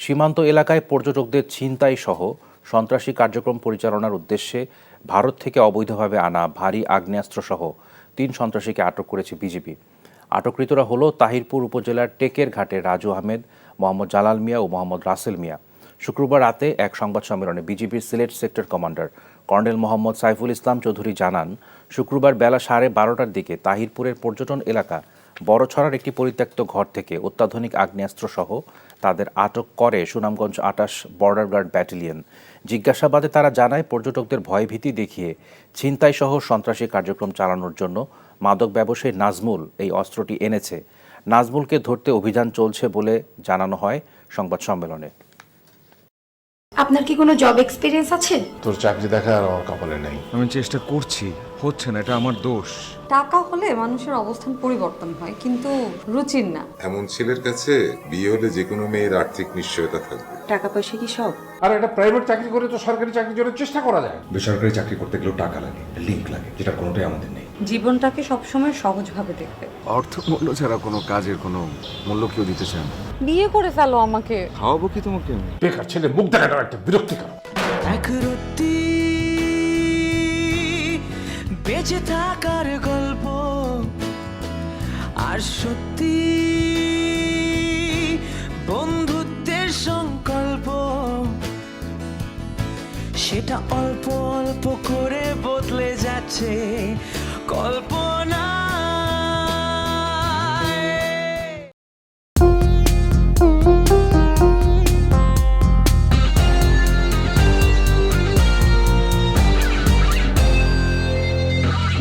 সীমান্ত এলাকায় পর্যটকদের ছিনতাই সহ সন্ত্রাসী কার্যক্রম পরিচালনার উদ্দেশ্যে ভারত থেকে অবৈধভাবে আনা ভারী আগ্নেয়াস্ত্রসহ 3 সন্ত্রাসীকে আটক করেছে বিজিবি। আটককৃতরা হলো তাহিরপুর উপজেলার টেকের ঘাটের রাজু আহমেদ, মোহাম্মদ জালাল মিয়া ও মোহাম্মদ রাসেল মিয়া। শুক্রবার রাতে এক সংবাদ সম্মেলনে বিজিবির Sylhet sector commander colonel Mohammad Saiful Islam Chowdhury জানান, শুক্রবার বেলা 12:30টার দিকে তাহিরপুরের পর্যটন এলাকা বড়ছড়ার একটি পরিত্যক্ত ঘর থেকে অত্যাধুনিক আগ্নেয়াস্ত্রসহ তাদের আটক করে সুনামগঞ্জ 28 বর্ডার গার্ড ব্যাটালিয়ন। জিজ্ঞাসাবাদে তারা জানায়, পর্যটকদের ভয়ভীতি দেখিয়ে ছিনতাইসহ সন্ত্রাসী কার্যক্রম চালানোর জন্য মাদক ব্যবসায়ী নাজমুল এই অস্ত্রটি এনেছে। নাজমুলকে ধরতে অভিযান চলছে বলে জানানো হয় সংবাদ সম্মেলনে। আপনার কি কোনো জব এক্সপিরিয়েন্স আছে? তোর চাকরি দেখা আর আমার কপালে নেই। আমি চেষ্টা করছি, হচ্ছে না, এটা আমার দোষ। টাকা হলে মানুষের অবস্থান পরিবর্তন হয়, কিন্তু রুচির না। এমন ছেলের কাছে বিয়ে হলে যে কোনো মেয়ের আর্থিক নিশ্চয়তা থাকবে। টাকা পয়সা কি সব? আর একটা প্রাইভেট চাকরি করে তো সরকারি চাকরির জন্য চেষ্টা করা যায়। বেসরকারি চাকরি করতে গেলেও টাকা লাগে, লিঙ্ক লাগে, যেটা কোনোটাই আমাদের নেই। জীবনটাকে সবসময় সহজভাবে দেখবে। অর্থ মূল্য ছাড়া কোনো কাজের কোনো মূল্য কেউ দিতে চায় না। বিয়ে করে ফেলো আমাকে। খাওয়াবো কি তোমাকে? বেকার ছেলে মুখ দেখাটা একটা বিরক্তিকর। এক রত্তি বেঁচে থাকার গল্প, আর সত্যি বন্ধুত্বের সংকল্প, সেটা অল্প অল্প করে বদলে যাচ্ছে কল্পনা।